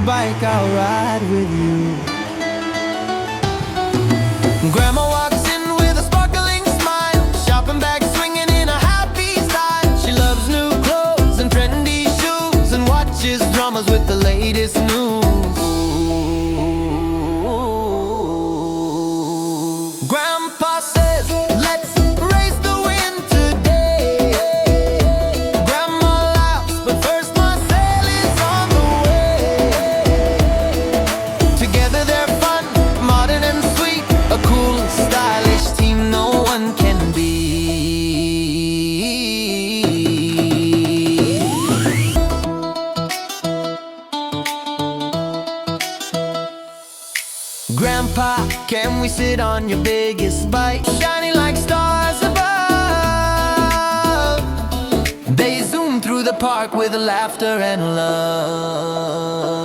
bike, I'll ride with you. Grandma walks in with a sparkling smile, shopping bag swinging in a happy style. She loves new clothes and trendy shoes, and watches dramas with the latest news. Grandpa says, let's raise the wind today. Grandma laughs, but first Marcel is on the way. Together they're fun, modern and sweet, a cool, stylish team no one can beat. Grandpa, can we sit on your biggest bike, shining like stars above? They zoom through the park with laughter and love.